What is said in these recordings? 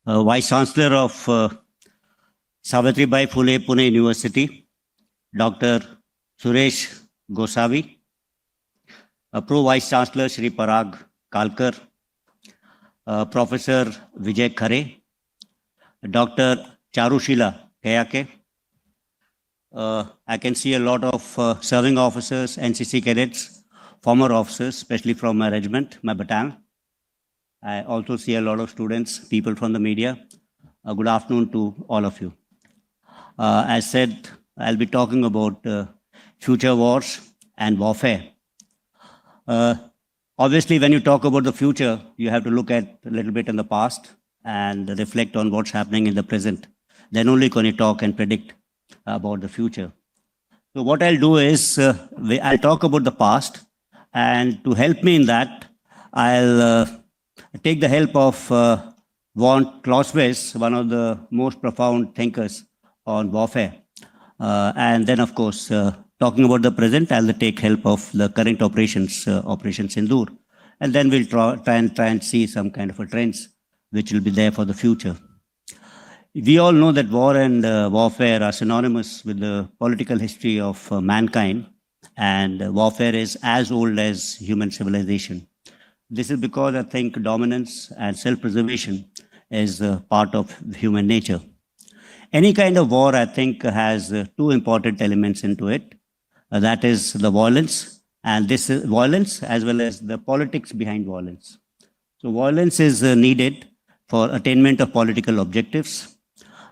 Vice Chancellor of Savitribai Phule Pune University, Dr. Suresh Gosavi, Pro Vice Chancellor Shri Parag Kalkar, Professor Vijay Khare, Dr. Charushila Kayake. I can see a lot of serving officers, NCC cadets, former officers, especially from my regiment, my battalion. I also see a lot of students, people from the media. Good afternoon to all of you. As said, I'll be talking about future wars and warfare. Obviously, when you talk about the future, you have to look at a little bit in the past and reflect on what's happening in the present. Then only can you talk and predict about the future. So what I'll do is, I'll talk about the past, and to help me in that, I'll take the help of von Clausewitz, one of the most profound thinkers on warfare. And then, of course, talking about the present, I'll take help of the current operations, Operation Sindoor. And then we'll try and see some kind of a trends which will be there for the future. We all know that war and warfare are synonymous with the political history of mankind, and warfare is as old as human civilization. This is because I think dominance and self-preservation is part of human nature. Any kind of war, I think, has two important elements into it. That is the violence, and this is violence as well as the politics behind violence. So violence is needed for attainment of political objectives.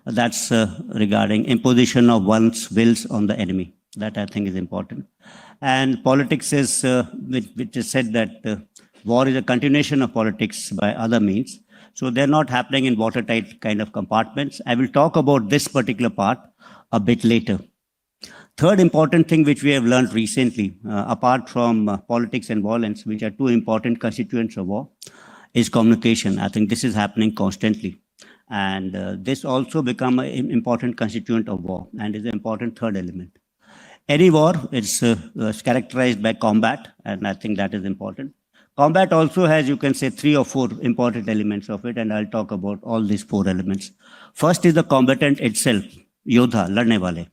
That's regarding imposition of one's wills on the enemy. That I think is important. And politics is, which is said that war is a continuation of politics by other means. So they're not happening in watertight kind of compartments. I will talk about this particular part a bit later. Third important thing which we have learned recently, apart from politics and violence, which are two important constituents of war, is communication. I think this is happening constantly. And this also become an important constituent of war and is an important third element. Any war is characterized by combat, and I think that is important. Combat also has, you can say, 3 or 4 important elements of it, and I'll talk about all these 4 elements. First is the combatant itself, Yodha, ladne wale.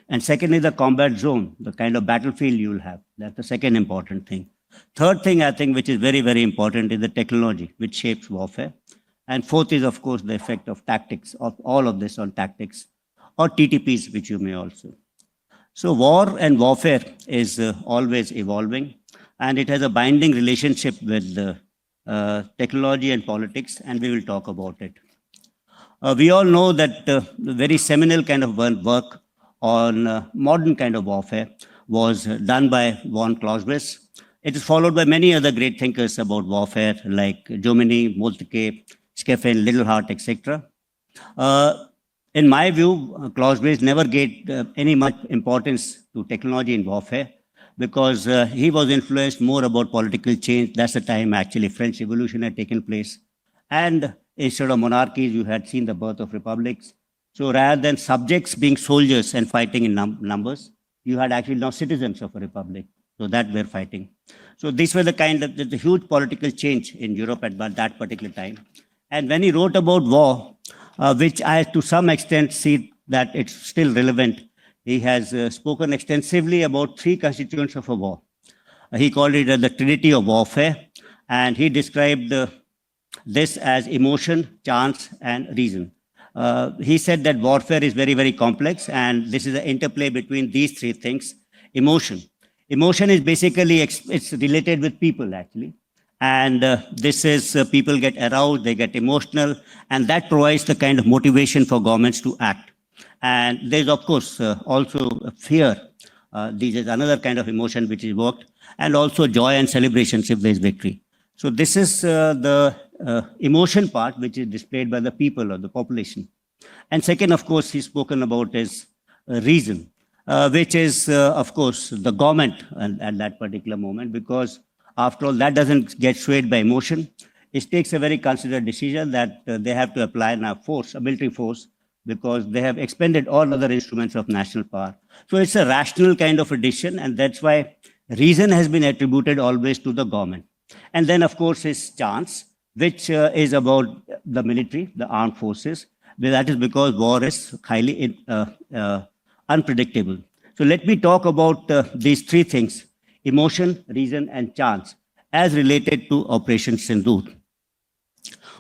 And second is the combat zone, the kind of battlefield you will have. That's the second important thing. Third thing, I think, which is very, very important, is the technology, which shapes warfare. And fourth is, of course, the effect of tactics, of all of this on tactics, or TTPs, which you may also. So war and warfare is always evolving, and it has a binding relationship with technology and politics, and we will talk about it. We all know that the very seminal kind of work on modern kind of warfare was done by von Clausewitz. It is followed by many other great thinkers about warfare, like Jomini, Moltke, Skeffen, Littlehart, etc. In my view, Clausewitz never gave any much importance to technology in warfare, because he was influenced more about political change. That's the time actually French Revolution had taken place. And instead of monarchies, you had seen the birth of republics. So rather than subjects being soldiers and fighting in numbers, you had actually now citizens of a republic. So that were fighting. So these were the kind of the huge political change in Europe at that particular time. And when he wrote about war, which I to some extent see that it's still relevant, he has spoken extensively about 3 constituents of a war. He called it the trinity of warfare, and he described this as emotion, chance, and reason. He said that warfare is very, very complex, and this is an interplay between these 3 things. Emotion. Emotion is basically, it's related with people, actually. And this is, people get aroused, they get emotional, and that provides the kind of motivation for governments to act. And there's, of course, also fear. This is another kind of emotion which is worked, and also joy and celebrations if there's victory. So this is the emotion part, which is displayed by the people or the population. And second, of course, he's spoken about is reason, which is, of course, the government at that particular moment, because after all, that doesn't get swayed by emotion. It takes a very considered decision that they have to apply now force, a military force, because they have expended all other instruments of national power. So it's a rational kind of a decision, and that's why reason has been attributed always to the government. And then, of course, is chance. which is about the military, the armed forces. That is because war is highly unpredictable. So let me talk about these three things: emotion, reason, and chance, as related to Operation Sindoor.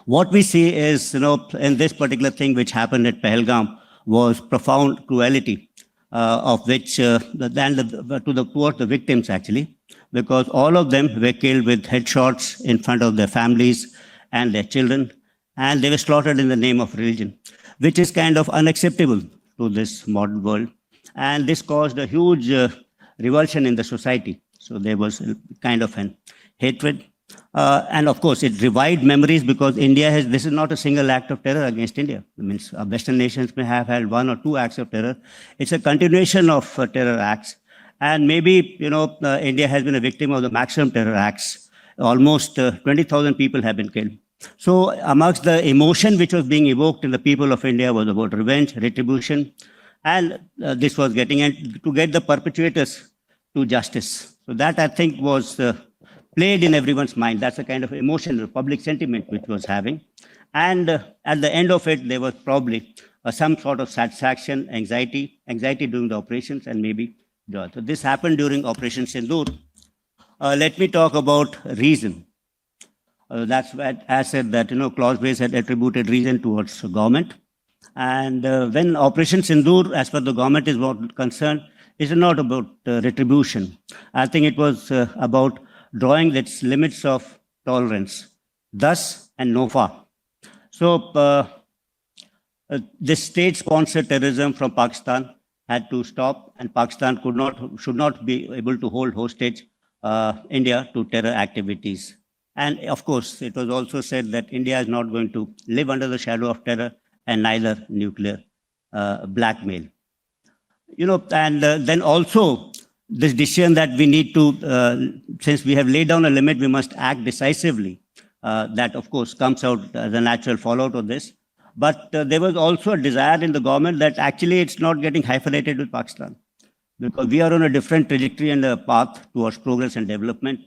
What we see is, in this particular thing which happened at Pahalgam was profound cruelty, of which towards the victims actually, because all of them were killed with headshots in front of their families and their children, and they were slaughtered in the name of religion, which is kind of unacceptable to this modern world. And this caused a huge revulsion in the society. So there was kind of an hatred. And of course, it revived memories because this is not a single act of terror against India. It means Western nations may have had 1 or 2 acts of terror. It's a continuation of terror acts. And maybe, India has been a victim of the maximum terror acts. Almost 20,000 people have been killed. So amongst the emotion which was being evoked in the people of India was about revenge, retribution, and this was getting to get the perpetrators to justice. So that, I think, was played in everyone's mind. That's a kind of emotional public sentiment which was having. And at the end of it, there was probably some sort of satisfaction, anxiety during the operations, and maybe joy. So this happened during Operation Sindoor. Let me talk about reason. That's what I said that, Clausewitz had attributed reason towards government. And when Operation Sindoor, as far as the government is concerned, is not about retribution. I think it was about drawing its limits of tolerance, thus and no far. So this state-sponsored terrorism from Pakistan had to stop, and Pakistan should not be able to hold hostage India to terror activities. And of course, it was also said that India is not going to live under the shadow of terror and neither nuclear blackmail. And then also this decision that we need to, since we have laid down a limit, we must act decisively. That, of course, comes out as a natural fallout of this. But there was also a desire in the government that actually it's not getting hyphenated with Pakistan, because we are on a different trajectory and a path towards progress and development.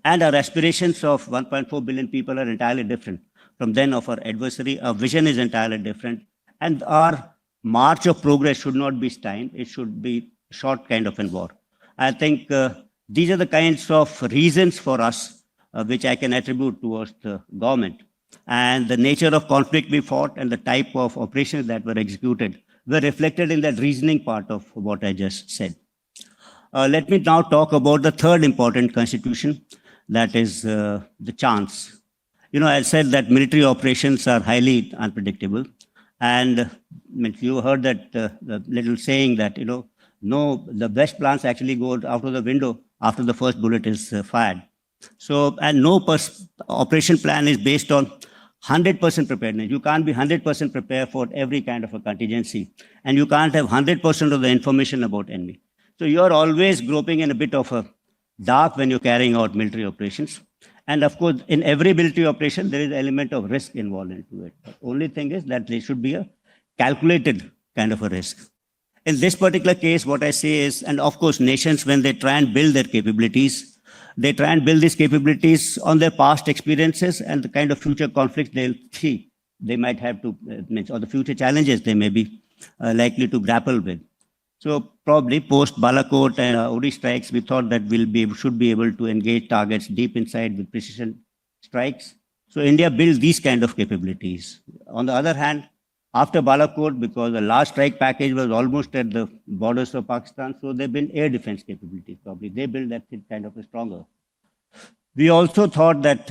And our aspirations of 1.4 billion people are entirely different from then of our adversary. Our vision is entirely different. And our march of progress should not be stymied. It should be short kind of a war. I think these are the kinds of reasons for us which I can attribute towards the government. And the nature of conflict we fought and the type of operations that were executed were reflected in that reasoning part of what I just said. Let me now talk about the third important constitution, that is the chance. I said that military operations are highly unpredictable. And you heard that the little saying that, the best plans actually go out of the window after the first bullet is fired. So, and no operation plan is based on 100% preparedness. You can't be 100% prepared for every kind of a contingency. And you can't have 100% of the information about enemy. So you're always groping in a bit of a dark when you're carrying out military operations. And of course, in every military operation, there is an element of risk involved into it. The only thing is that there should be a calculated kind of a risk. In this particular case, what I say is, and of course, nations, when they try and build their capabilities, they try and build these capabilities on their past experiences and the kind of future conflicts they'll see they might have to, or the future challenges they may be likely to grapple with. So probably post Balakot and Uri strikes, we thought that should be able to engage targets deep inside with precision strikes. So India built these kind of capabilities. On the other hand, after Balakot, because the large strike package was almost at the borders of Pakistan, so there have been air defense capabilities. Probably they built that kind of a stronger. We also thought that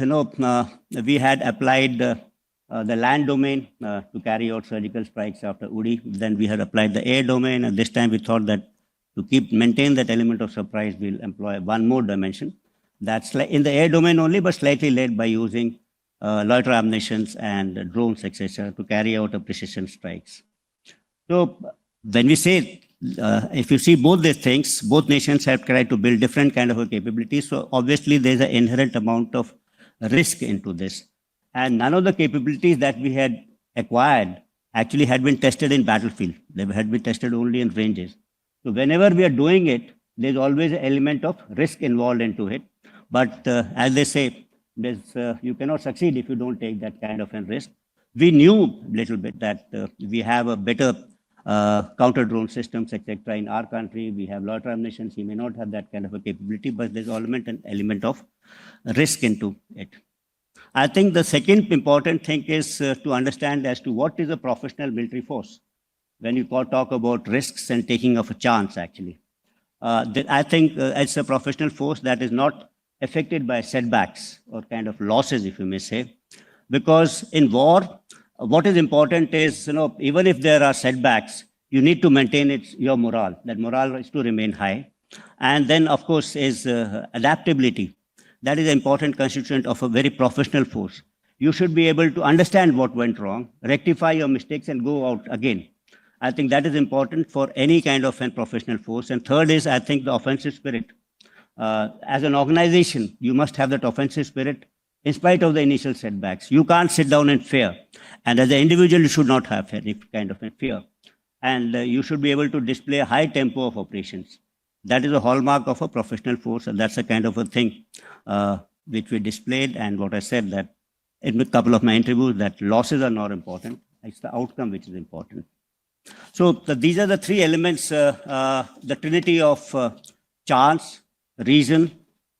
we had applied the land domain to carry out surgical strikes after Uri. Then we had applied the air domain, and this time we thought that to maintain that element of surprise, we'll employ one more dimension. That's in the air domain only, but slightly led by using loiter ammunitions and drones, etc., to carry out a precision strikes. So when we say, if you see both these things, both nations have tried to build different kind of a capability. So obviously there's an inherent amount of risk into this. And none of the capabilities that we had acquired actually had been tested in battlefield. They had been tested only in ranges. So whenever we are doing it, there's always an element of risk involved into it. But as they say, You cannot succeed if you don't take that kind of a risk. We knew a little bit that we have a better counter drone systems, etc. in our country. We have loiter ammunitions. We may not have that kind of a capability, but there's an element of risk into it. I think the second important thing is to understand as to what is a professional military force. When you talk about risks and taking of a chance, actually. I think it's a professional force that is not affected by setbacks or kind of losses, if you may say. Because in war, what is important is, even if there are setbacks, you need to maintain your morale. That morale is to remain high. And then, of course, is adaptability. That is an important constituent of a very professional force. You should be able to understand what went wrong, rectify your mistakes, and go out again. I think that is important for any kind of a professional force. And third is, I think, the offensive spirit. As an organization, you must have that offensive spirit in spite of the initial setbacks. You can't sit down in fear. And as an individual, you should not have any kind of a fear. And you should be able to display a high tempo of operations. That is a hallmark of a professional force. And that's a kind of a thing which we displayed. And what I said that in a couple of my interviews, that losses are not important. It's the outcome which is important. So these are the three elements, the trinity of chance, reason,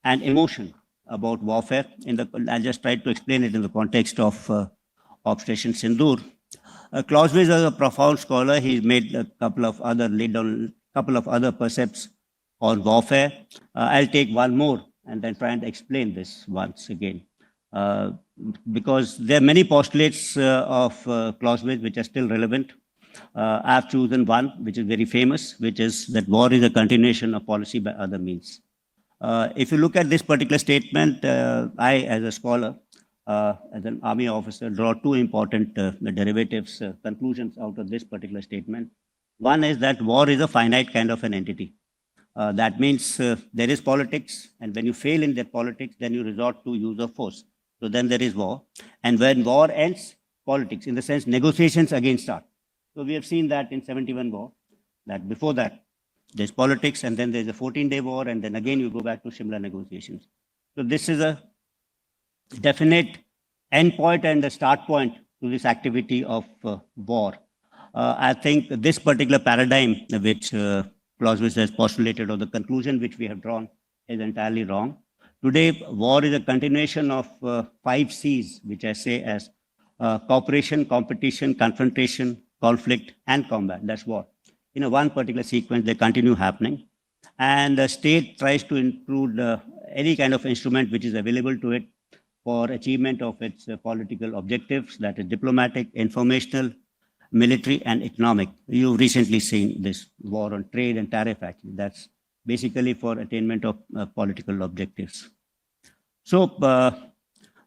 and emotion about warfare. I'll just try to explain it in the context of Operation Sindoor. Clausewitz is a profound scholar. He's made a couple of other precepts on warfare. I'll take one more and then try and explain this once again. Because there are many postulates of Clausewitz which are still relevant. I've chosen one which is very famous, which is that war is a continuation of policy by other means. If you look at this particular statement, I, as a scholar, as an army officer, draw two important derivatives, conclusions out of this particular statement. One is that war is a finite kind of an entity. That means there is politics, and when you fail in that politics, then you resort to use of force. So then there is war. And when war ends, politics, in the sense negotiations again start. So we have seen that in 71 war, that before that, there's politics, and then there's a 14-day war, and then again you go back to Shimla negotiations. So this is a definite end point and a start point to this activity of war. I think this particular paradigm which Clausewitz has postulated, or the conclusion which we have drawn, is entirely wrong. Today, war is a continuation of 5 C's, which I say as cooperation, competition, confrontation, conflict, and combat. That's war. In one particular sequence, they continue happening. And the state tries to include any kind of instrument which is available to it for achievement of its political objectives, that is diplomatic, informational, military, and economic. You've recently seen this war on trade and tariff, actually. That's basically for attainment of political objectives. So,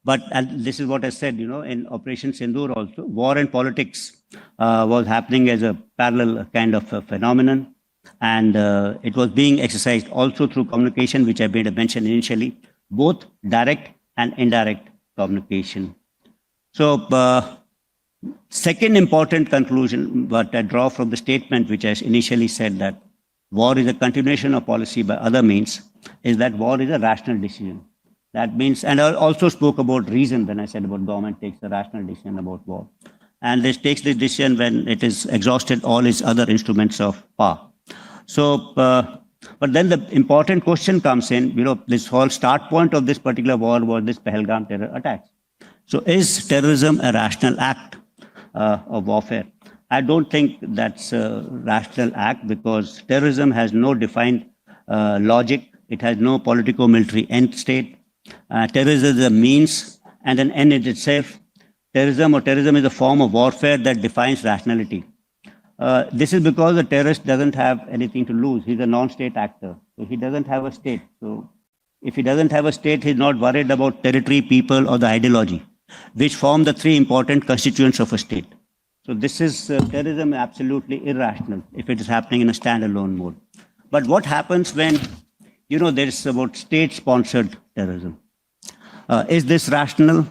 but this is what I said, in Operation Sindoor also, war and politics was happening as a parallel kind of a phenomenon. And it was being exercised also through communication, which I made a mention initially, both direct and indirect communication. So, second important conclusion, what I draw from the statement, which I initially said that war is a continuation of policy by other means, is that war is a rational decision. That means, and I also spoke about reason when I said about government takes a rational decision about war. And this takes the decision when it is exhausted all its other instruments of power. So, but then the important question comes in, this whole start point of this particular war was this Pahalgam terror attack. So is terrorism a rational act of warfare? I don't think that's a rational act, because terrorism has no defined logic. It has no politico-military end state. Terrorism is a means and an end in itself. Terrorism is a form of warfare that defines rationality. This is because the terrorist doesn't have anything to lose. He's a non-state actor. So he doesn't have a state. So if he doesn't have a state, he's not worried about territory, people, or the ideology, which form the 3 important constituents of a state. So this is terrorism absolutely irrational if it is happening in a standalone mode. But what happens when, there is about state-sponsored terrorism? Is this rational?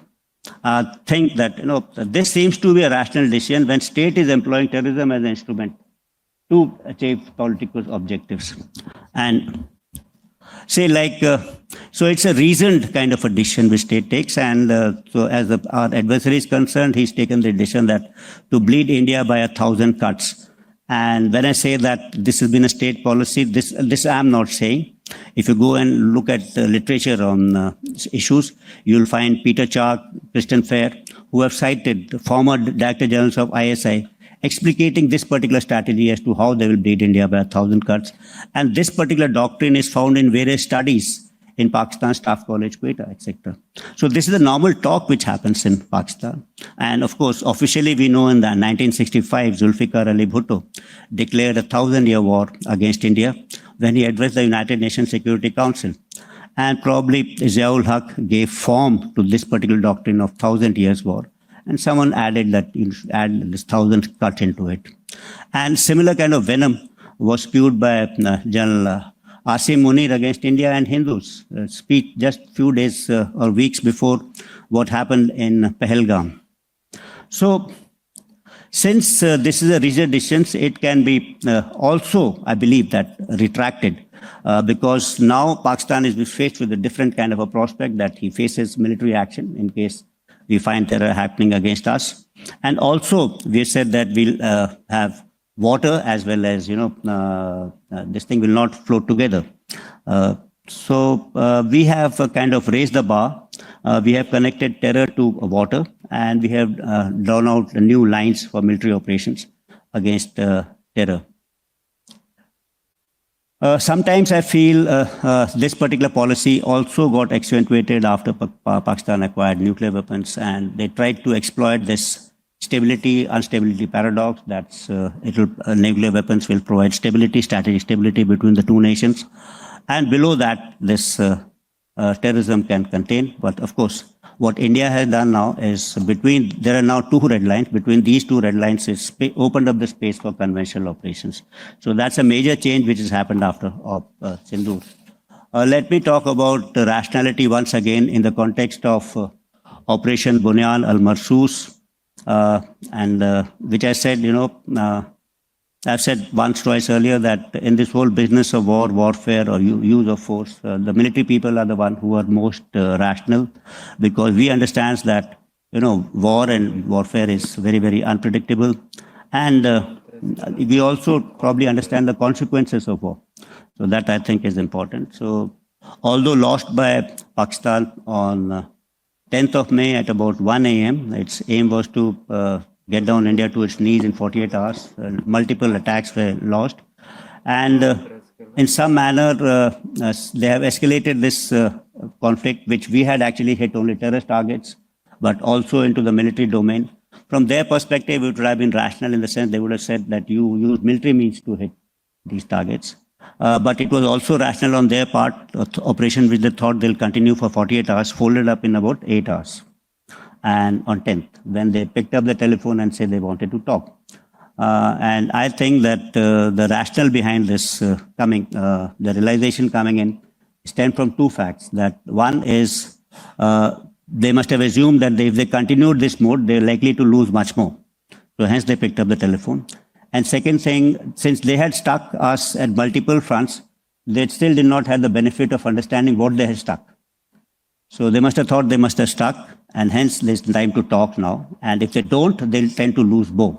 Think that, this seems to be a rational decision when state is employing terrorism as an instrument to achieve political objectives. And say like, so it's a reasoned kind of a decision which state takes. And so as our adversary is concerned, he's taken the decision that to bleed India by 1,000 cuts. And when I say that this has been a state policy, this I'm not saying. If you go and look at literature on issues, you'll find Peter Chark, Kristen Fair, who have cited former director generals of ISI explicating this particular strategy as to how they will bleed India by 1,000 cuts. And this particular doctrine is found in various studies in Pakistan, Staff College, Quetta, etc. So this is a normal talk which happens in Pakistan. And of course, officially we know in the 1965, Zulfikar Ali Bhutto declared a 1,000-year war against India when he addressed the United Nations Security Council. And probably Ziaul Haq gave form to this particular doctrine of 1,000 years war. And someone added that you should add this 1,000 cut into it. And similar kind of venom was spewed by General Asim Munir against India and Hindus. Speech just few days or weeks before what happened in Pahalgam. So since this is a rigid decision, it can be also, I believe, that retracted because now Pakistan is faced with a different kind of a prospect that he faces military action in case we find terror happening against us. And also, we said that we'll have water as well as, this thing will not flow together. So we have kind of raised the bar. We have connected terror to water, and we have drawn out new lines for military operations against terror. Sometimes I feel this particular policy also got accentuated after Pakistan acquired nuclear weapons, and they tried to exploit this stability-instability paradox. That's nuclear weapons will provide stability, strategic stability between the two nations, and below that, this terrorism can contain. But of course, what India has done now is there are now two red lines. Between these two red lines is opened up the space for conventional operations. So that's a major change which has happened after Op Sindoor. Let me talk about rationality once again in the context of Operation Bunyan al-Marsus, and which I said, I've said once, twice earlier that in this whole business of warfare, or use of force, the military people are the one who are most rational, because we understand that, war and warfare is very, very unpredictable. And we also probably understand the consequences of war. So that I think is important. So although lost by Pakistan on 10th of May at about 1 a.m., its aim was to get down India to its knees in 48 hours. Multiple attacks were launched. And in some manner, they have escalated this conflict, which we had actually hit only terrorist targets, but also into the military domain. From their perspective, it would have been rational in the sense they would have said that you use military means to hit these targets. But it was also rational on their part, operation which they thought they'll continue for 48 hours, folded up in about 8 hours. And on 10th, when they picked up the telephone and said they wanted to talk. And I think that the rationale behind this the realization coming in stemmed from two facts. That one is they must have assumed that if they continued this mode, they're likely to lose much more. So hence they picked up the telephone. And second thing, since they had stuck us at multiple fronts, they still did not have the benefit of understanding what they had stuck. So they must have thought they must have stuck, and hence there's time to talk now. And if they don't, they'll tend to lose both.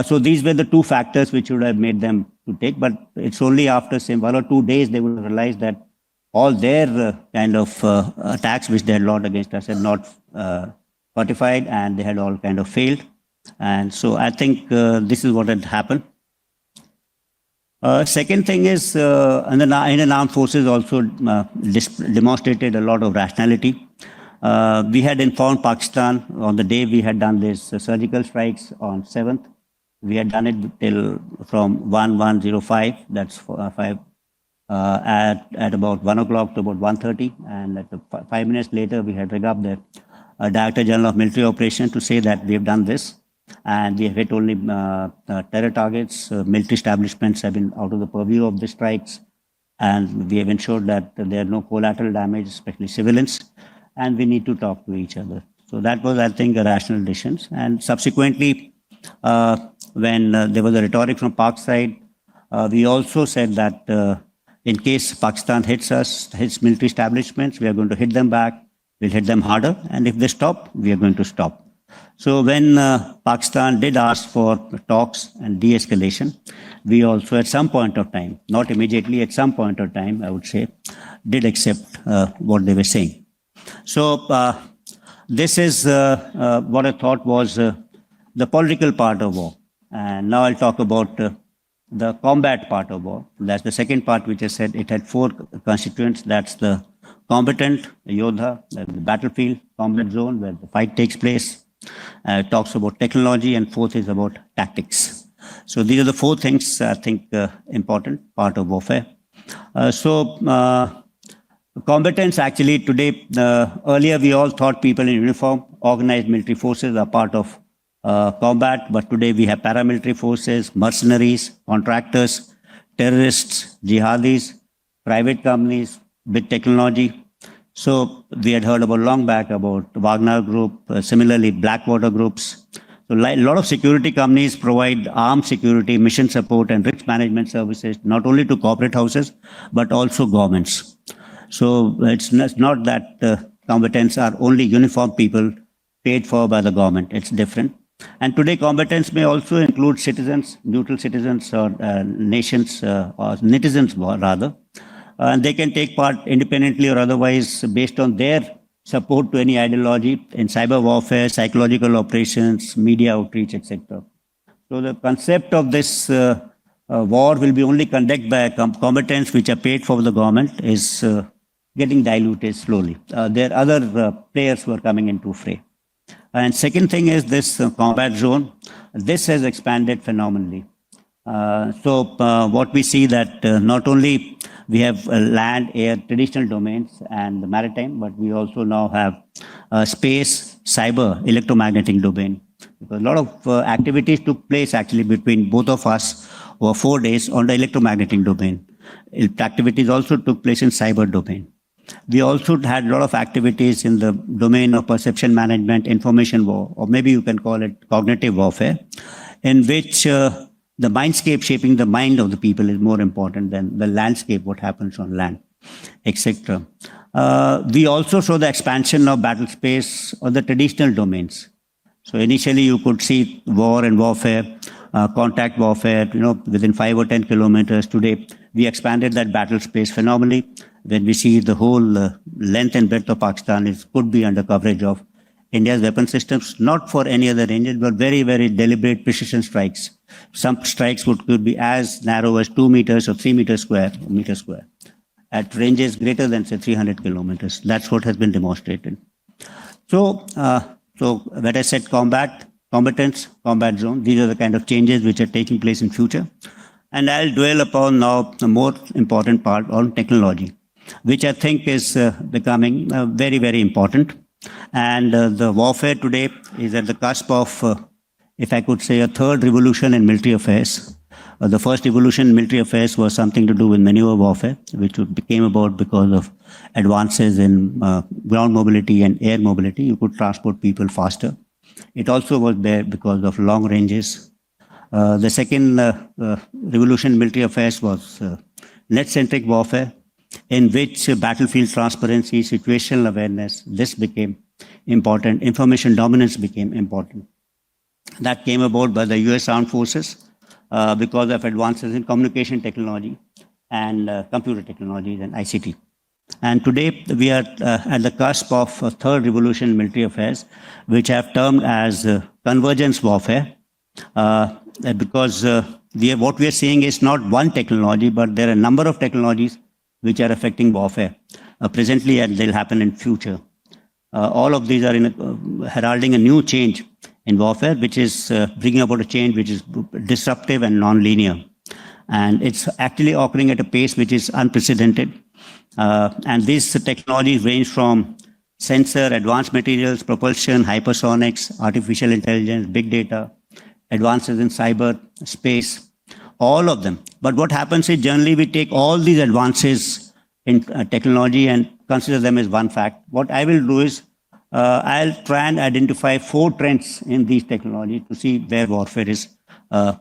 So these were the two factors which would have made them to take, but it's only after say 1 or 2 days they would realize that all their kind of attacks which they had launched against us had not fortified, and they had all kind of failed. And so I think this is what had happened. Second thing is, Indian armed forces also demonstrated a lot of rationality. We had informed Pakistan on the day we had done these surgical strikes on 7th. We had done it till from 1105, that's 5, at about 1 o'clock to about 1:30. And at 5 minutes later, we had rigged up the Director General of Military Operations to say that we have done this. And we have hit only terror targets. Military establishments have been out of the purview of the strikes. And we have ensured that there are no collateral damage, especially civilians. And we need to talk to each other. So that was, I think, a rational decision. And subsequently, when there was a rhetoric from Pak side, we also said that In case Pakistan hits us, hits military establishments, we are going to hit them back. We'll hit them harder. And if they stop, we are going to stop. So when Pakistan did ask for talks and de-escalation, we also at some point of time, not immediately, at some point of time, I would say, did accept what they were saying. So this is what I thought was the political part of war. And now I'll talk about the combat part of war. That's the second part, which I said it had four constituents. That's the combatant, the Yodha, the battlefield, combat zone, where the fight takes place. Talks about technology, and fourth is about tactics. So these are the four things I think important part of warfare. Combatants actually today, earlier we all thought people in uniform, organized military forces are part of combat, but today we have paramilitary forces, mercenaries, contractors, terrorists, jihadis, private companies, big technology. So we had heard about long back about Wagner Group, similarly Blackwater groups. So a lot of security companies provide armed security, mission support, and risk management services, not only to corporate houses, but also governments. So it's not that combatants are only uniformed people paid for by the government. It's different. And today combatants may also include citizens, neutral citizens, or nations, or netizens rather. And they can take part independently or otherwise based on their support to any ideology in cyber warfare, psychological operations, media outreach, etc. So the concept of this war will be only conducted by combatants which are paid for the government is getting diluted slowly. There are other players who are coming into fray. And second thing is this combat zone. This has expanded phenomenally. What we see that not only we have land, air, traditional domains and the maritime, but we also now have space, cyber, electromagnetic domain. Because a lot of activities took place actually between both of us over 4 days on the electromagnetic domain. Activities also took place in cyber domain. We also had a lot of activities in the domain of perception management, information war, or maybe you can call it cognitive warfare, in which the mindscape shaping the mind of the people is more important than the landscape, what happens on land, etc. We also saw the expansion of battle space on the traditional domains. So initially you could see war and warfare, contact warfare, within 5 or 10 kilometers. Today, we expanded that battle space phenomenally. When we see the whole length and breadth of Pakistan could be under coverage of India's weapon systems, not for any other ranges, but very, very deliberate precision strikes. Some strikes could be as narrow as 2 meters or 3 meters square, at ranges greater than, say, 300 kilometers. That's what has been demonstrated. So when I said combatants, combat zone, these are the kind of changes which are taking place in future. And I'll dwell upon now the more important part on technology, which I think is becoming very, very important. And the warfare today is at the cusp of, if I could say, a third revolution in military affairs. The first revolution in military affairs was something to do with maneuver warfare, which came about because of advances in ground mobility and air mobility. You could transport people faster. It also was there because of long ranges. The second revolution in military affairs was net-centric warfare, in which battlefield transparency, situational awareness, this became important. Information dominance became important. That came about by the US Armed Forces because of advances in communication technology and computer technologies and ICT. And today we are at the cusp of a third revolution in military affairs, which I have termed as convergence warfare, because what we are seeing is not one technology, but there are a number of technologies which are affecting warfare presently, and they'll happen in future. All of these are heralding a new change in warfare, which is bringing about a change which is disruptive and non-linear. And it's actually occurring at a pace which is unprecedented. And these technologies range from sensor, advanced materials, propulsion, hypersonics, artificial intelligence, big data, advances in cyber, space, all of them. But what happens is generally we take all these advances in technology and consider them as one fact. What I will do is I'll try and identify 4 trends in these technologies to see where warfare is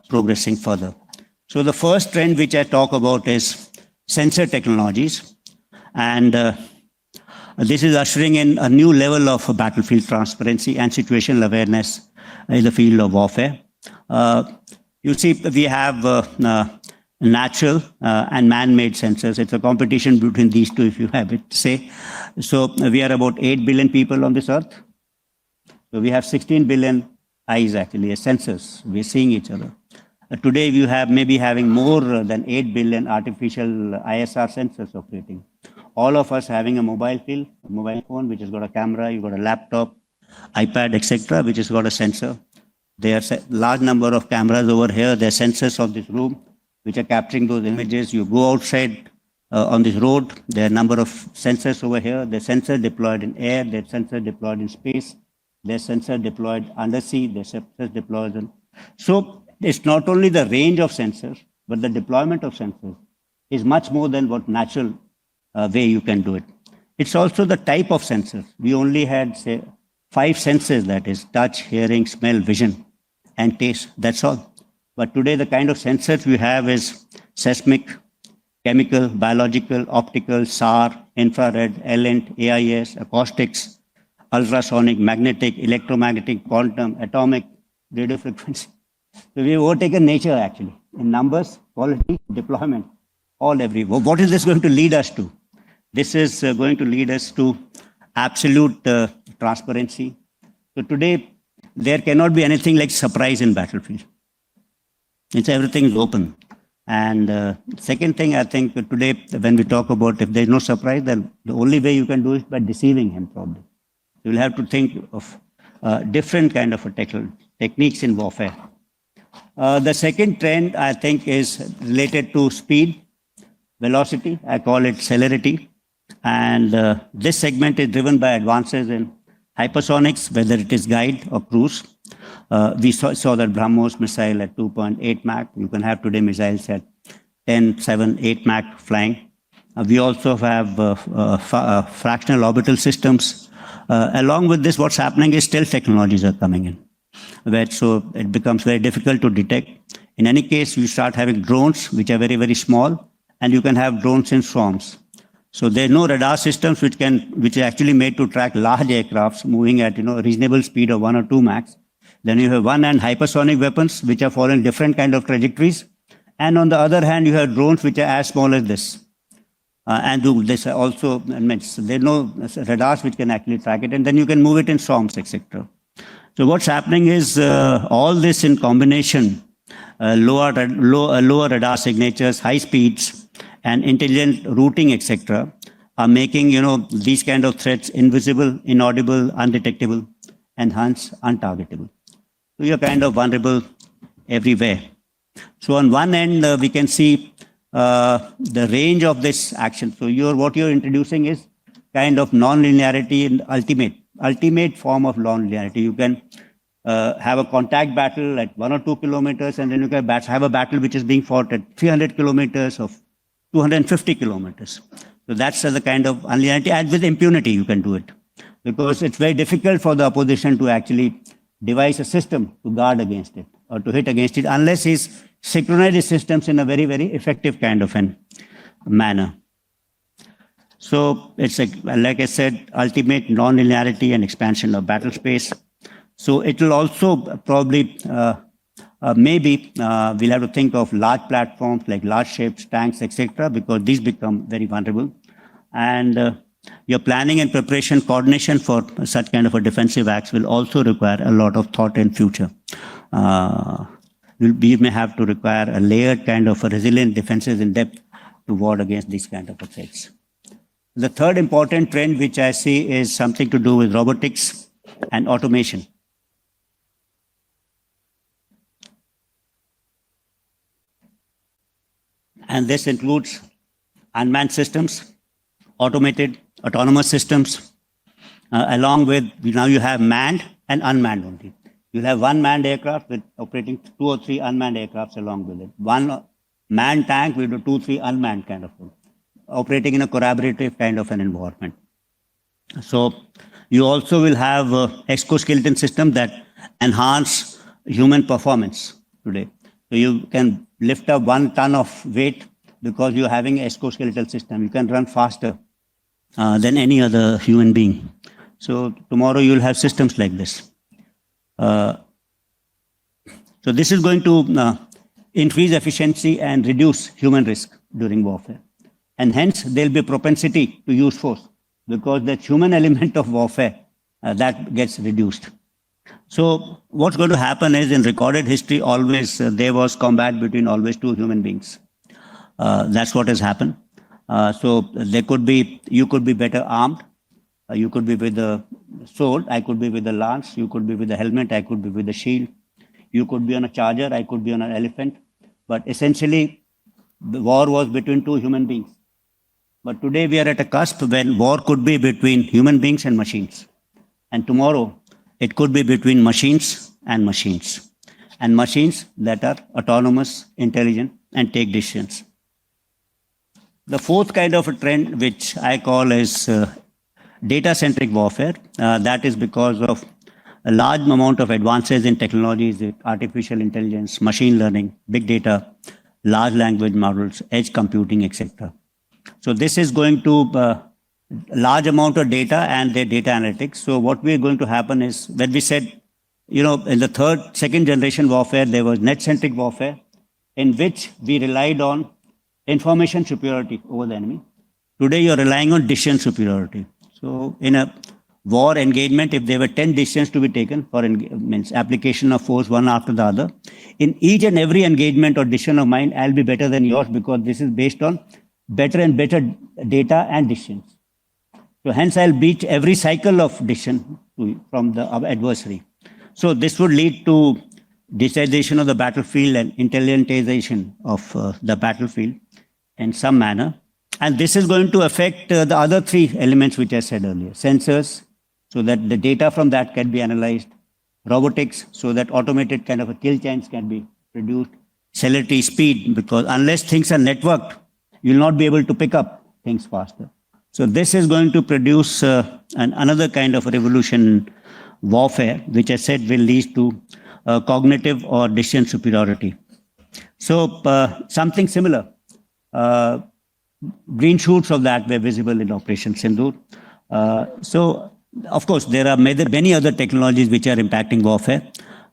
progressing further. So the first trend which I talk about is sensor technologies. And this is ushering in a new level of battlefield transparency and situational awareness in the field of warfare. You see, we have natural and man-made sensors. It's a competition between these two, if you have it to say. So we are about 8 billion people on this earth. So we have 16 billion eyes actually as sensors. We're seeing each other. Today we have maybe having more than 8 billion artificial ISR sensors operating. All of us having a mobile phone, which has got a camera, you've got a laptop, iPad, etc., which has got a sensor. There are a large number of cameras over here. There are sensors of this room, which are capturing those images. You go outside on this road, there are a number of sensors over here. There are sensors deployed in air, there are sensors deployed in space, there are sensors deployed undersea, there are sensors deployed in... So it's not only the range of sensors, but the deployment of sensors is much more than what natural way you can do it. It's also the type of sensors. We only had, say, 5 senses, that is touch, hearing, smell, vision, and taste. That's all. But today, the kind of sensors we have is seismic, chemical, biological, optical, SAR, infrared, ELINT, AIS, acoustics, ultrasonic, magnetic, electromagnetic, quantum, atomic, radio frequency. So we've overtaken nature actually in numbers, quality, deployment, all everywhere. What is this going to lead us to? This is going to lead us to absolute transparency. So today, there cannot be anything like surprise in battlefield. It's everything is open. And second thing, I think today, when we talk about if there's no surprise, then the only way you can do it by deceiving him probably. You'll have to think of different kind of techniques in warfare. The second trend, I think, is related to speed, velocity. I call it celerity. And this segment is driven by advances in hypersonics, whether it is guide or cruise. We saw that BrahMos missile at 2.8 Mach. You can have today missiles at 10, 7, 8 Mach flying. We also have fractional orbital systems. Along with this, what's happening is stealth technologies are coming in. So it becomes very difficult to detect. In any case, you start having drones, which are very, very small, and you can have drones in swarms. So there are no radar systems which are actually made to track large aircrafts moving at a reasonable speed of 1 or 2 Machs. Then you have one hand hypersonic weapons, which are following different kind of trajectories. And on the other hand, you have drones which are as small as this. And do this also means there are no radars which can actually track it. And then you can move it in swarms, etc. So what's happening is all this in combination, lower radar signatures, high speeds, and intelligent routing, etc., are making these kind of threats invisible, inaudible, undetectable, and hence untargetable. So you're kind of vulnerable everywhere. So on one end, we can see the range of this action. So what you're introducing is kind of non-linearity and ultimate form of non-linearity. You can have a contact battle at 1 or 2 kilometers, and then you can have a battle which is being fought at 300 kilometers or 250 kilometers. So that's the kind of unlinearity, and with impunity you can do it. Because it's very difficult for the opposition to actually devise a system to guard against it or to hit against it, unless he's synchronized his systems in a very, very effective kind of a manner. So it's like I said, ultimate non-linearity and expansion of battle space. So it will also probably, maybe we'll have to think of large platforms like large ships, tanks, etc., because these become very vulnerable. And your planning and preparation coordination for such kind of a defensive acts will also require a lot of thought in future. We may have to require a layered kind of a resilient defenses in depth to ward against these kind of threats. The third important trend which I see is something to do with robotics and automation. And this includes unmanned systems, autonomous systems, along with, now you have manned and unmanned only. You'll have one manned aircraft with operating 2 or 3 unmanned aircrafts along with it. One manned tank with 2 or 3 unmanned kind of operating in a collaborative kind of an environment. So you also will have exoskeleton systems that enhance human performance today. So you can lift up 1 ton of weight because you're having an exoskeletal system. You can run faster than any other human being. So tomorrow you'll have systems like this. So this is going to increase efficiency and reduce human risk during warfare. And hence there'll be a propensity to use force because that human element of warfare that gets reduced. So what's going to happen is in recorded history, always there was combat between always two human beings. That's what has happened. So there could be, you could be better armed. You could be with the sword. I could be with the lance. You could be with the helmet. I could be with the shield. You could be on a charger. I could be on an elephant. But essentially, the war was between two human beings. But today we are at a cusp when war could be between human beings and machines. And tomorrow, it could be between machines and machines. And machines that are autonomous, intelligent, and take decisions. The fourth kind of a trend, which I call is data-centric warfare, that is because of a large amount of advances in technologies, artificial intelligence, machine learning, big data, large language models, edge computing, etc. So this is going to large amount of data and their data analytics. So what we're going to happen is when we said, in the second generation warfare, there was net-centric warfare in which we relied on information superiority over the enemy. Today, you're relying on decision superiority. So in a war engagement, if there were 10 decisions to be taken for application of force one after the other, in each and every engagement or decision of mine, I'll be better than yours because this is based on better and better data and decisions. So hence, I'll beat every cycle of decision from the adversary. So this would lead to digitization of the battlefield and intelligentization of the battlefield in some manner. And this is going to affect the other three elements which I said earlier. Sensors, so that the data from that can be analyzed. Robotics, so that automated kind of a kill chains can be produced. Celerity, speed, because unless things are networked, you'll not be able to pick up things faster. So this is going to produce another kind of a revolution warfare, which I said will lead to cognitive or decision superiority. So something similar. Green shoots of that were visible in Operation Sindoor. So, of course, there are many other technologies which are impacting warfare.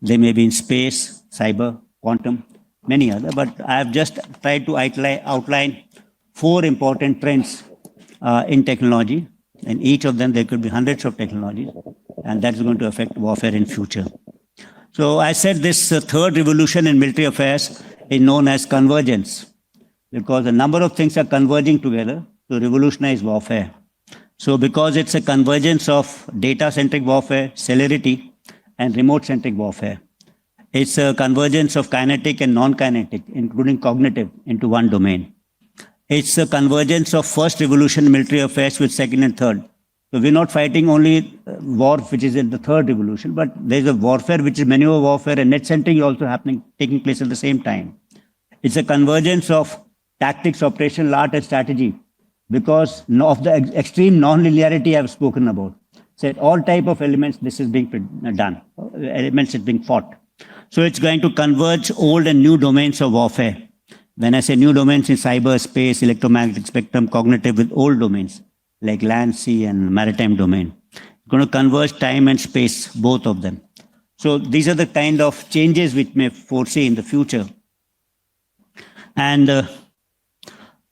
They may be in space, cyber, quantum, many other. But I have just tried to outline 4 important trends in technology. In each of them, there could be hundreds of technologies. And that's going to affect warfare in future. So I said this third revolution in military affairs is known as convergence, because a number of things are converging together to revolutionize warfare. So because it's a convergence of data-centric warfare, celerity, and remote-centric warfare. It's a convergence of kinetic and non-kinetic, including cognitive, into one domain. It's a convergence of first revolution in military affairs with second and third. So we're not fighting only war, which is in the third revolution, but there's a warfare, which is maneuver warfare, and net-centric also taking place at the same time. It's a convergence of tactics, operational art, and strategy, because of the extreme non-linearity I've spoken about. So at all type of elements, this is being done. Elements is being fought. So it's going to converge old and new domains of warfare. When I say new domains in cyber, space, electromagnetic spectrum, cognitive, with old domains like land, sea, and maritime domain. It's going to converge time and space, both of them. So these are the kind of changes which may foresee in the future. And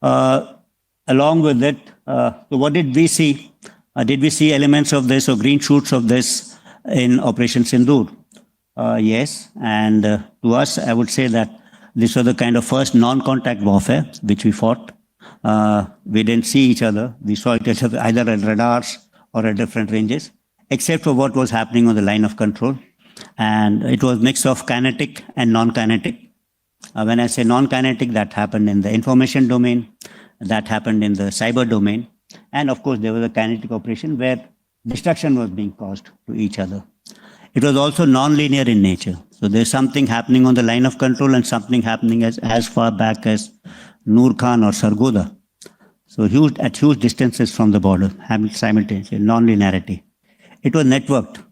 along with it, so what did we see? Did we see elements of this or green shoots of this in Operation Sindoor? Yes, and to us, I would say that this was the kind of first non-contact warfare which we fought. We didn't see each other. We saw each other either at radars or at different ranges, except for what was happening on the line of control. And it was a mix of kinetic and non-kinetic. When I say non-kinetic, that happened in the information domain, that happened in the cyber domain. And of course, there was a kinetic operation where destruction was being caused to each other. It was also non-linear in nature. So there's something happening on the line of control and something happening as far back as Noor Khan or Sargodha. So at huge distances from the border, simultaneously, non-linearity. It was networked.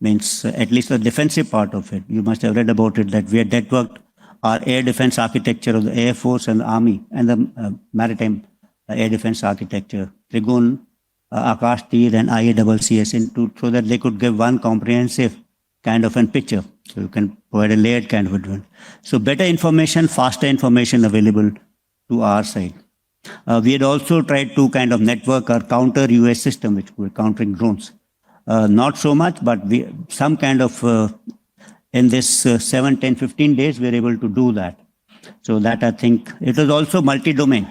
Means at least the defensive part of it. You must have read about it, that we had networked our air defense architecture of the Air Force and the Army and the maritime air defense architecture, Trigun, Akash Tir and IACCS into so that they could give one comprehensive kind of a picture. So you can provide a layered kind of a one. So better information, faster information available to our side. We had also tried to kind of network our counter US system, which were countering drones. Not so much, but some kind of in this 7, 10, 15 days, we were able to do that. So that I think it was also multi-domain.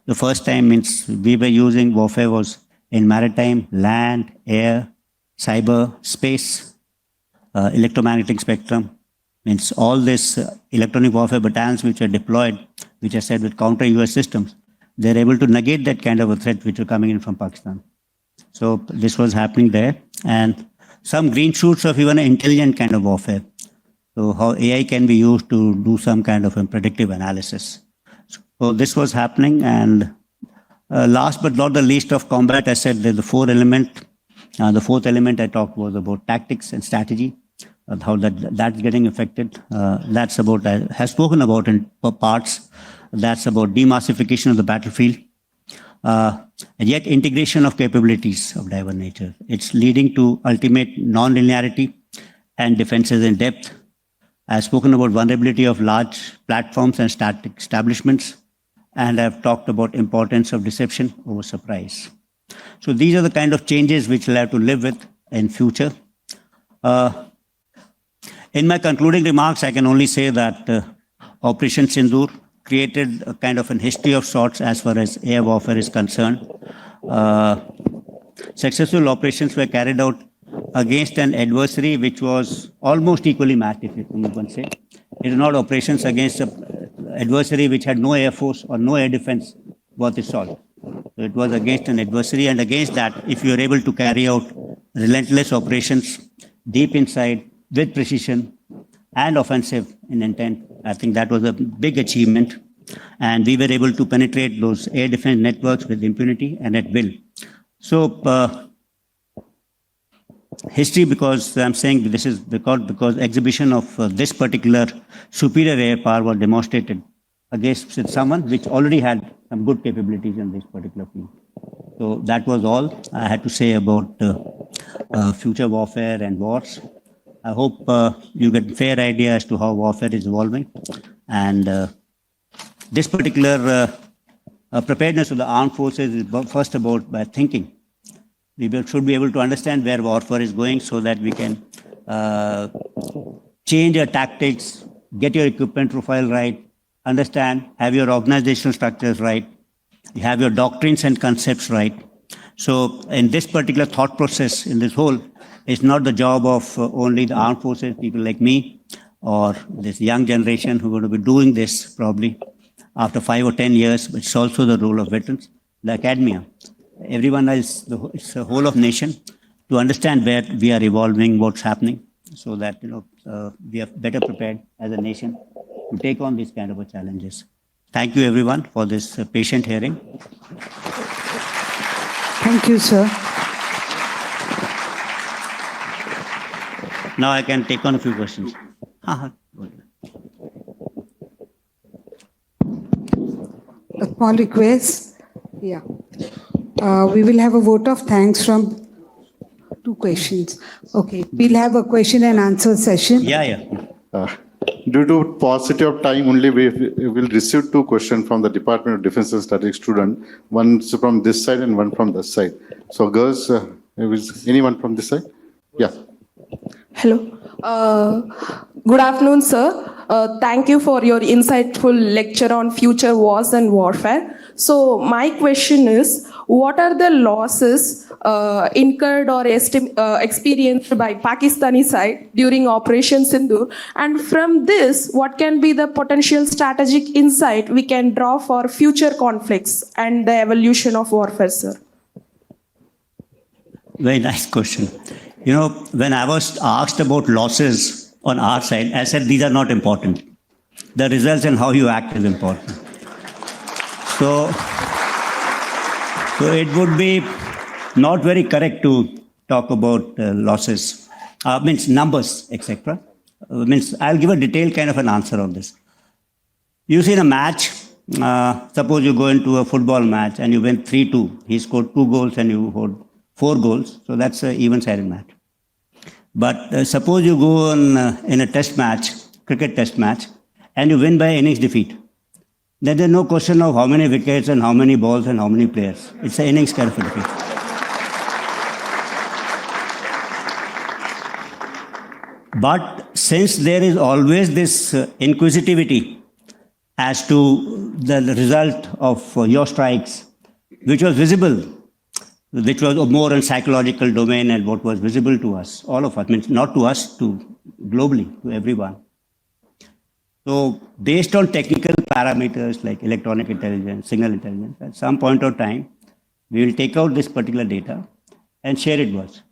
The first time means we were using warfare was in maritime, land, air, cyber, space, electromagnetic spectrum. Means all this electronic warfare battalions which are deployed, which are said with counter US systems, they're able to negate that kind of a threat which are coming in from Pakistan. So this was happening there. And some green shoots of even an intelligent kind of warfare. So how AI can be used to do some kind of a predictive analysis. So this was happening. And last but not the least of combat, I said there's the four element. The fourth element I talked was about tactics and strategy, how that's getting affected. That's about, I have spoken about in parts. That's about demassification of the battlefield. And yet integration of capabilities of diverse nature. It's leading to ultimate nonlinearity and defenses in depth. I've spoken about vulnerability of large platforms and static establishments, and I've talked about importance of deception over surprise. So these are the kind of changes which we'll have to live with in future. In my concluding remarks, I can only say that Operation Sindoor created a kind of a history of sorts as far as air warfare is concerned. Successful operations were carried out against an adversary which was almost equally matched, if you can say. It is not operations against an adversary which had no air force or no air defense worth its salt. So it was against an adversary, and against that, if you are able to carry out relentless operations deep inside with precision and offensive in intent, I think that was a big achievement. And we were able to penetrate those air defense networks with impunity and at will. So history, because I'm saying this is because exhibition of this particular superior air power was demonstrated against someone which already had some good capabilities in this particular field. So that was all I had to say about future warfare and wars. I hope you get a fair idea as to how warfare is evolving. And this particular preparedness of the armed forces is first about by thinking. We should be able to understand where warfare is going so that we can change your tactics, get your equipment profile right, understand, have your organizational structures right, you have your doctrines and concepts right. So in this particular thought process, in this whole, it's not the job of only the armed forces, people like me, or this young generation who are going to be doing this probably after 5 or 10 years, but it's also the role of veterans, the academia. Everyone else, it's the whole of nation to understand where we are evolving, what's happening, so that we are better prepared as a nation to take on these kind of challenges. Thank you everyone for this patient hearing. Thank you, sir. Now I can take on a few questions. A small request. Yeah. We will have a vote of thanks from 2 questions. Okay. We'll have a question and answer session. Yeah. Due to paucity of time, only we will receive 2 questions from the Department of Defense and Strategic student. One from this side and one from this side. So girls, anyone from this side? Yeah. Hello. Good afternoon, sir. Thank you for your insightful lecture on future wars and warfare. So my question is, what are the losses incurred or experienced by Pakistani side during Operation Sindoor? And from this, what can be the potential strategic insight we can draw for future conflicts and the evolution of warfare, sir? Very nice question. When I was asked about losses on our side, I said these are not important. The results and how you act is important. So it would be not very correct to talk about losses, means numbers, etc. Means I'll give a detailed kind of an answer on this. You see in a match, suppose you go into a football match and you win 3-2. He scored 2 goals and you scored 4 goals. So that's an even-sided match. But suppose you go on, in a test match, cricket test match, and you win by innings defeat. Then there's no question of how many wickets and how many balls and how many players. It's an innings kind of a defeat. But since there is always this inquisitivity as to the result of your strikes, which was visible, which was more in psychological domain and what was visible to us, all of us, means not to us, to globally, to everyone. So based on technical parameters like electronic intelligence, signal intelligence, at some point of time, we will take out this particular data and share it with us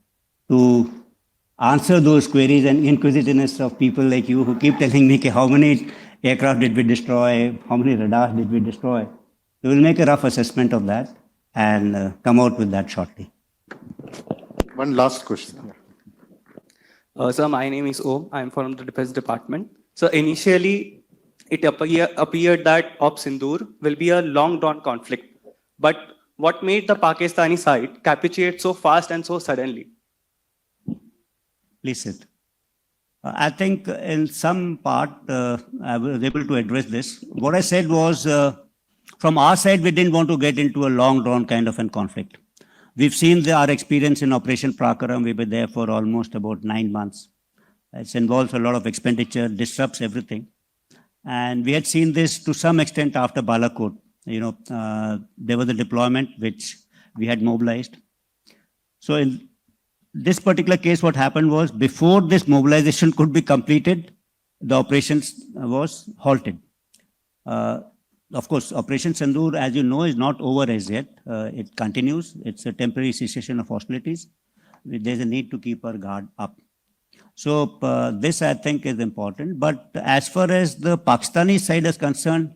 to answer those queries and inquisitiveness of people like you who keep telling me how many aircraft did we destroy, how many radars did we destroy. We will make a rough assessment of that and come out with that shortly. One last question. Sir, my name is Om. I'm from the Defense Department. So initially, it appeared that Op Sindoor will be a long-drawn conflict. But what made the Pakistani side capitulate so fast and so suddenly? Please sit. I think in some part, I was able to address this. What I said was, from our side, we didn't want to get into a long-drawn kind of a conflict. We've seen our experience in Operation Prakaram. We were there for almost about 9 months. It involves a lot of expenditure, disrupts everything. And we had seen this to some extent after Balakot. There was a deployment which we had mobilized. So in this particular case, what happened was before this mobilization could be completed, the operations was halted. Of course, Operation Sindoor, as you know, is not over as yet. It continues. It's a temporary cessation of hostilities. There's a need to keep our guard up. So this, I think, is important. But as far as the Pakistani side is concerned,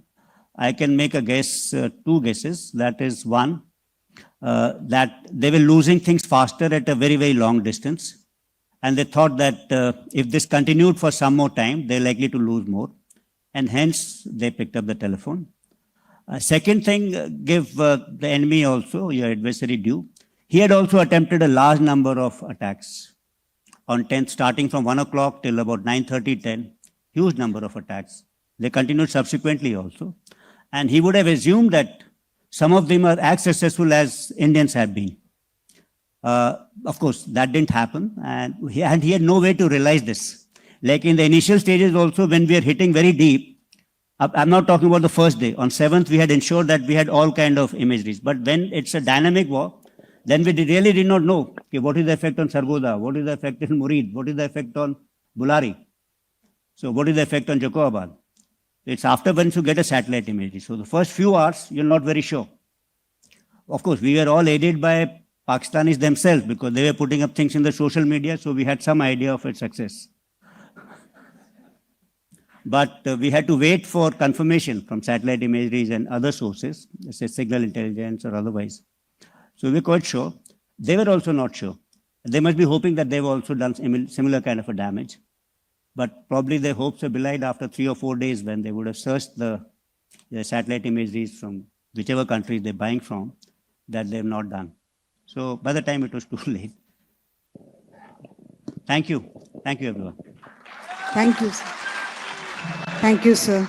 I can make a guess, 2 guesses. That is one, that they were losing things faster at a very, very long distance. And they thought that if this continued for some more time, they're likely to lose more. And hence, they picked up the telephone. Second thing, give the enemy also, your adversary due. He had also attempted a large number of attacks on 10th, starting from 1 o'clock till about 9:30, 10, huge number of attacks. They continued subsequently also. And he would have assumed that some of them are as successful as Indians have been. Of course, that didn't happen. And he had no way to realize this. Like in the initial stages also, when we are hitting very deep, I'm not talking about the first day. On 7th, we had ensured that we had all kind of imageries. But when it's a dynamic war, then we really did not know what is the effect on Sargodha, what is the effect on Murid, what is the effect on Bulari. So what is the effect on Jacobabad? It's after once you get a satellite imagery. So the first few hours, you're not very sure. Of course, we were all aided by Pakistanis themselves because they were putting up things in the social media. So we had some idea of its success. But we had to wait for confirmation from satellite imageries and other sources, say signal intelligence or otherwise. So we're quite sure. They were also not sure. They must be hoping that they've also done similar kind of a damage. But probably their hopes were belied after 3 or 4 days when they would have searched the satellite imageries from whichever countries they're buying from, that they've not done. So by the time it was too late. Thank you. Thank you, everyone. Thank you, sir. Thank you, sir.